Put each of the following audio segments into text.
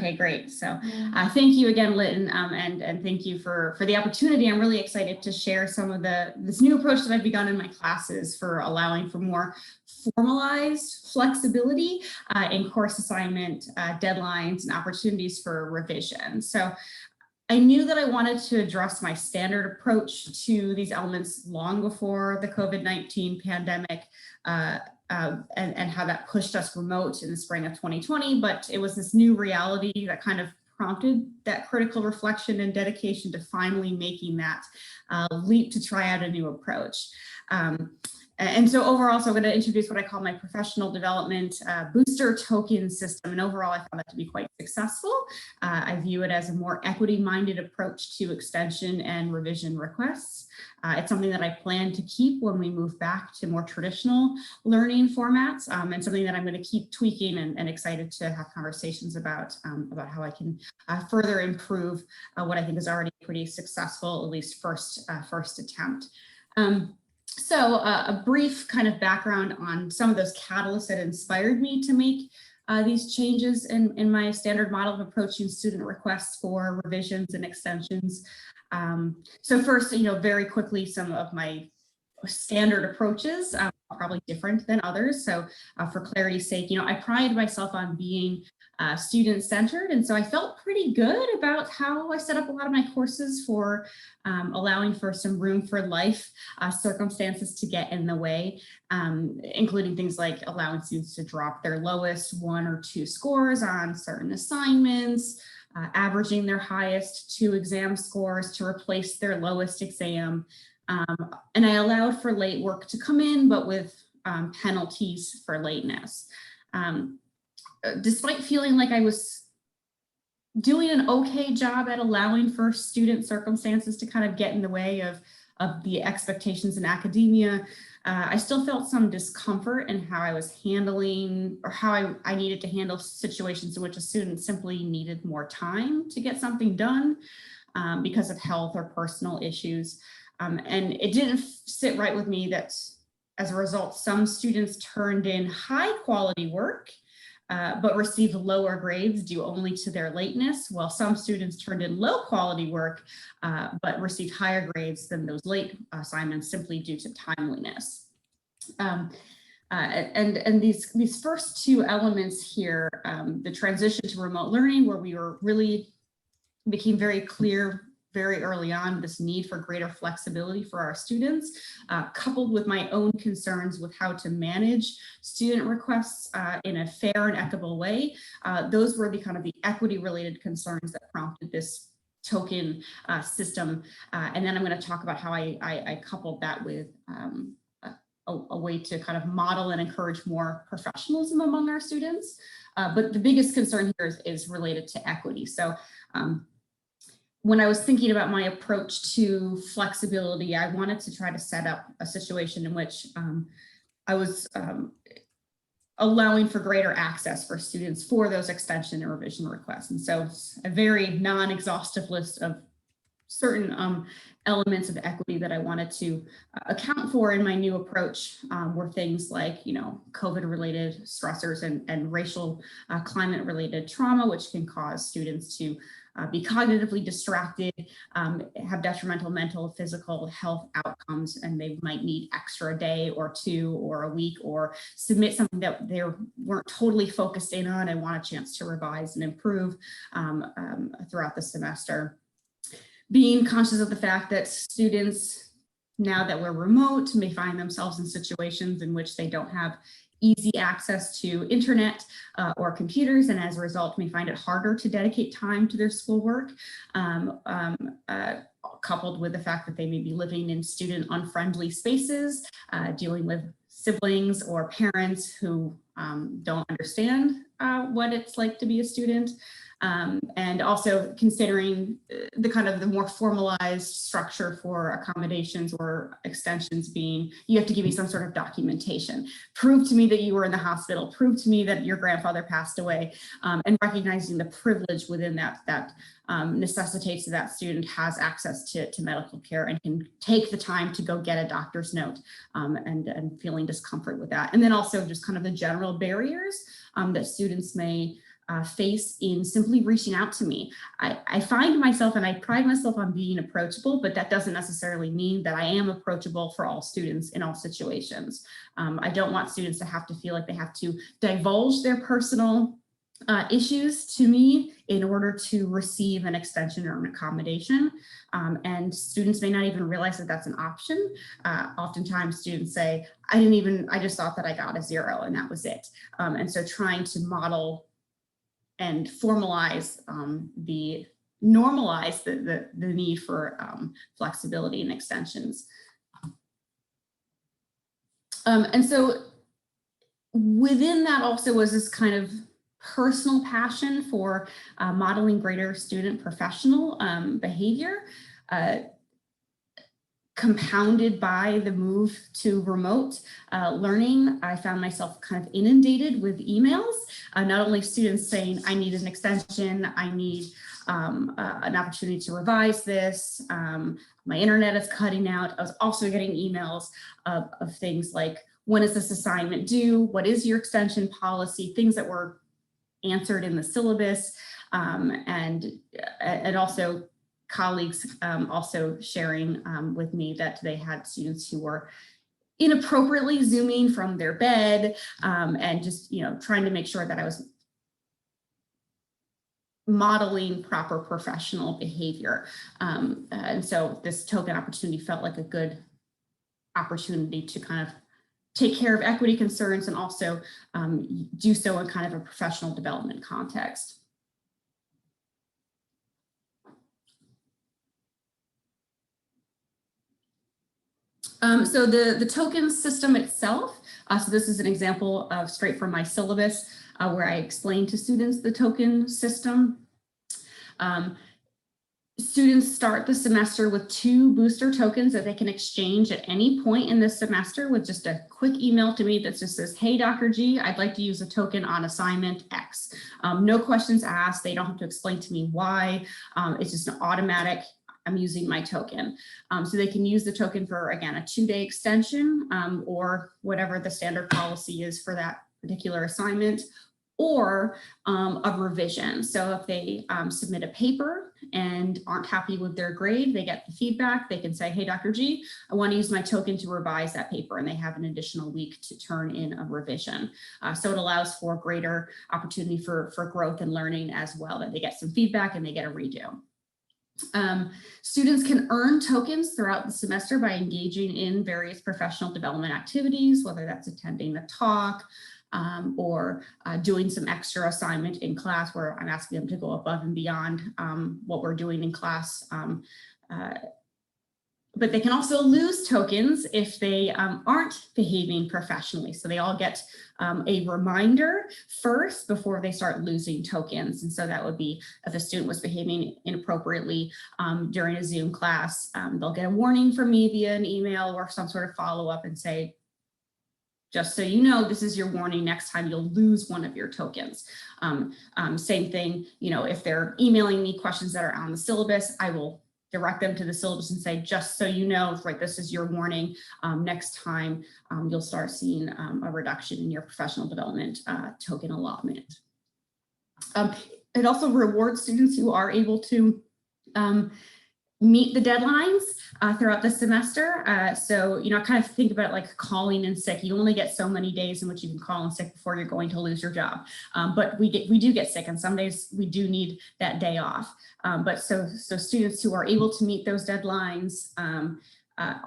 Okay, great. So thank you again, Lytton, and thank you for the opportunity. I'm really excited to share some of this new approach that I've begun in my classes for allowing for more formalized flexibility in course assignment deadlines and opportunities for revision. So I knew that I wanted to address my standard approach to these elements long before the COVID-19 pandemic and how that pushed us remote in the spring of 2020. But it was this new reality that kind of prompted that critical reflection and dedication to finally making that leap to try out a new approach. And so overall, so I'm going to introduce what I call my professional development booster token system. And overall, I found that to be quite successful. I view it as a more equity-minded approach to extension and revision requests. It's something that I plan to keep when we move back to more traditional learning formats, and something that I'm going to keep tweaking and excited to have conversations about how I can further improve what I think is already pretty successful, at least first attempt. So a brief kind of background on some of those catalysts that inspired me to make these changes in my standard model of approaching student requests for revisions and extensions. So first, very quickly, some of my standard approaches are probably different than others. So for clarity's sake, I pride myself on being student-centered, and so I felt pretty good about how I set up a lot of my courses for allowing for some room for life circumstances to get in the way, including things like allowing students to drop their lowest 1 or 2 scores on certain assignments, averaging their highest 2 exam scores to replace their lowest exam. And I allowed for late work to come in, but with penalties for lateness. Despite feeling like I was doing an okay job at allowing for student circumstances to kind of get in the way of the expectations in academia, I still felt some discomfort in how I was handling, or how I needed to handle situations in which a student simply needed more time to get something done because of health or personal issues. And it didn't sit right with me that as a result, some students turned in high quality work but received lower grades due only to their lateness, while some students turned in low quality work, but received higher grades than those late assignments simply due to timeliness. And these first 2 elements here, the transition to remote learning, where we became very clear very early on this need for greater flexibility for our students, coupled with my own concerns with how to manage student requests in a fair and equitable way. Those were the kind of the equity related concerns that prompted this token system. And then I'm going to talk about how I coupled that with a way to kind of model and encourage more professionalism among our students. But the biggest concern here is related to equity. So when I was thinking about my approach to flexibility, I wanted to try to set up a situation in which I was allowing for greater access for students for those extension and revision requests. And so a very non-exhaustive list of certain elements of equity that I wanted to account for in my new approach were things like, COVID-related stressors and racial climate-related trauma, which can cause students to be cognitively distracted, have detrimental mental, physical health outcomes, and they might need extra day or 2 or a week, or submit something that they weren't totally focused in on and want a chance to revise and improve throughout the semester. Being conscious of the fact that students, now that we're remote, may find themselves in situations in which they don't have easy access to internet or computers, and as a result may find it harder to dedicate time to their schoolwork, coupled with the fact that they may be living in student unfriendly spaces, dealing with siblings or parents who don't understand what it's like to be a student. And also considering the kind of the more formalized structure for accommodations or extensions being, you have to give me some sort of documentation. Prove to me that you were in the hospital, prove to me that your grandfather passed away, and recognizing the privilege within that necessitates that student has access to medical care and can take the time to go get a doctor's note, and feeling discomfort with that. And then also just kind of the general barriers that students may face in simply reaching out to me. I find myself, and I pride myself on being approachable, but that doesn't necessarily mean that I am approachable for all students in all situations. I don't want students to have to feel like they have to divulge their personal issues to me in order to receive an extension or an accommodation. And students may not even realize that that's an option. Oftentimes students say, I just thought that I got a 0 and that was it. And so trying to model and formalize normalize the need for flexibility and extensions. And so within that also was this kind of personal passion for modeling greater student professional behavior, compounded by the move to remote learning. I found myself kind of inundated with emails, not only students saying, I need an extension, I need an opportunity to revise this, my internet is cutting out. I was also getting emails of things like, when is this assignment due? What is your extension policy? Things that were answered in the syllabus, and also colleagues also sharing with me that they had students who were inappropriately Zooming from their bed, and just trying to make sure that I was modeling proper professional behavior. And so this token opportunity felt like a good opportunity to kind of take care of equity concerns and also do so in kind of a professional development context. So the token system itself, so this is an example of straight from my syllabus where I explain to students the token system. Students start the semester with 2 booster tokens that they can exchange at any point in this semester with just a quick email to me that just says, hey, Dr. G, I'd like to use a token on assignment X. No questions asked. They don't have to explain to me why. It's just an automatic, I'm using my token. So they can use the token for, again, a 2-day extension or whatever the standard policy is for that particular assignment, or a revision. So if they submit a paper and aren't happy with their grade, they get the feedback, they can say, hey, Dr. G, I want to use my token to revise that paper, and they have an additional week to turn in a revision. So it allows for greater opportunity for growth and learning as well, that they get some feedback and they get a redo. Students can earn tokens throughout the semester by engaging in various professional development activities, whether that's attending a talk, or doing some extra assignment in class where I'm asking them to go above and beyond what we're doing in class. But they can also lose tokens if they aren't behaving professionally. So they all get a reminder first before they start losing tokens. And so that would be if a student was behaving inappropriately during a Zoom class, they'll get a warning from me via an email or some sort of follow-up and say, just so you know, this is your warning. Next time you'll lose one of your tokens. Same thing, if they're emailing me questions that are on the syllabus, I will direct them to the syllabus and say, just so you know, right, this is your warning. Next time you'll start seeing a reduction in your professional development token allotment. It also rewards students who are able to meet the deadlines throughout the semester. So, I kind of think about it like calling in sick. You only get so many days in which you can call in sick before you're going to lose your job. But we do get sick, and some days we do need that day off. But so students who are able to meet those deadlines,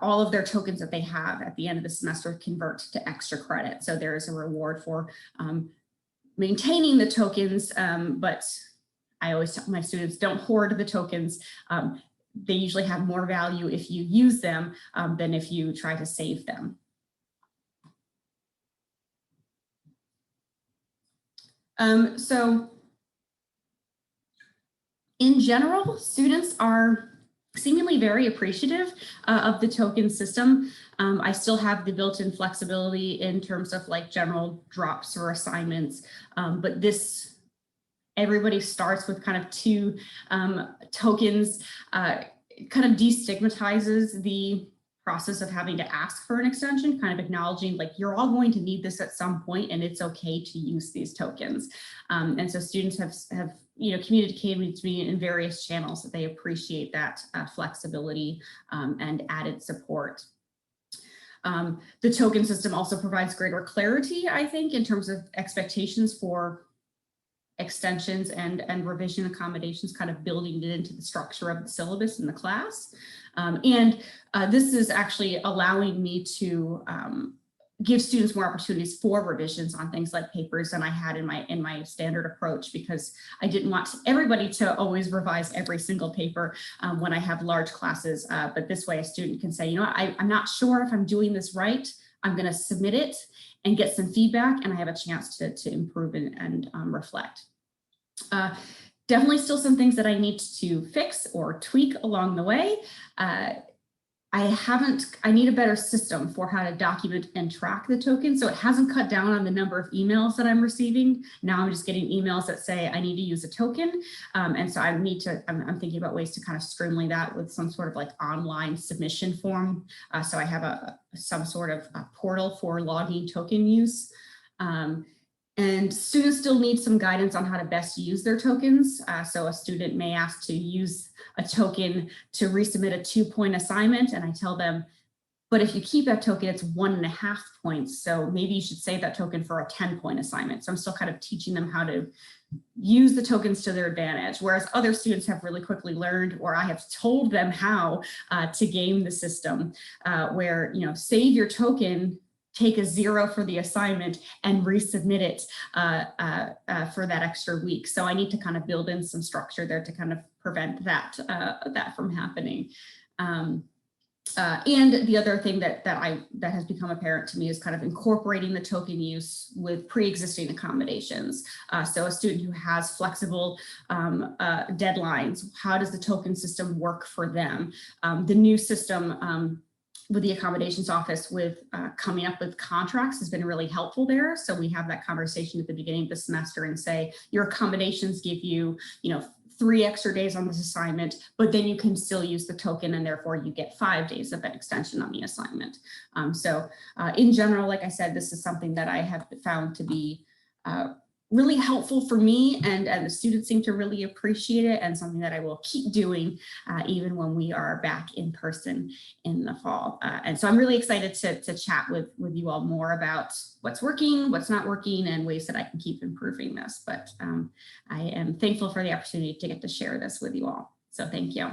all of their tokens that they have at the end of the semester convert to extra credit. So there is a reward for maintaining the tokens, but I always tell my students, don't hoard the tokens. They usually have more value if you use them than if you try to save them. So in general, students are seemingly very appreciative of the token system. I still have the built-in flexibility in terms of like general drops or assignments, but everybody starts with kind of 2 tokens, kind of destigmatizes the process of having to ask for an extension, kind of acknowledging like you're all going to need this at some point and it's okay to use these tokens. And so students have communicated to me in various channels that they appreciate that flexibility and added support. The token system also provides greater clarity, I think, in terms of expectations for extensions and revision accommodations, kind of building it into the structure of the syllabus in the class. This is actually allowing me to give students more opportunities for revisions on things like papers than I had in my standard approach, because I didn't want everybody to always revise every single paper when I have large classes. But this way a student can say, I'm not sure if I'm doing this right. I'm going to submit it and get some feedback, and I have a chance to improve and reflect. Definitely still some things that I need to fix or tweak along the way. I need a better system for how to document and track the token. So it hasn't cut down on the number of emails that I'm receiving. Now I'm just getting emails that say I need to use a token. And so I'm thinking about ways to kind of streamline that with some sort of like online submission form. So I have some sort of portal for logging token use. And students still need some guidance on how to best use their tokens. So a student may ask to use a token to resubmit a 2-point assignment, and I tell them, but if you keep that token, it's 1.5 points. So maybe you should save that token for a 10-point assignment. So I'm still kind of teaching them how to use the tokens to their advantage, whereas other students have really quickly learned, or I have told them how to game the system, where, save your token, take a 0 for the assignment, and resubmit it for that extra week. So I need to kind of build in some structure there to kind of prevent that from happening. And the other thing that has become apparent to me is kind of incorporating the token use with pre-existing accommodations. So a student who has flexible deadlines, how does the token system work for them? The new system with the accommodations office with coming up with contracts has been really helpful there. So we have that conversation at the beginning of the semester and say, your accommodations give you, 3 extra days on this assignment, but then you can still use the token and therefore you get 5 days of an extension on the assignment. So in general, like I said, this is something that I have found to be really helpful for me, and the students seem to really appreciate it, and something that I will keep doing even when we are back in person in the fall. And so I'm really excited to chat with you all more about what's working, what's not working, and ways that I can keep improving this. But I am thankful for the opportunity to get to share this with you all. So thank you.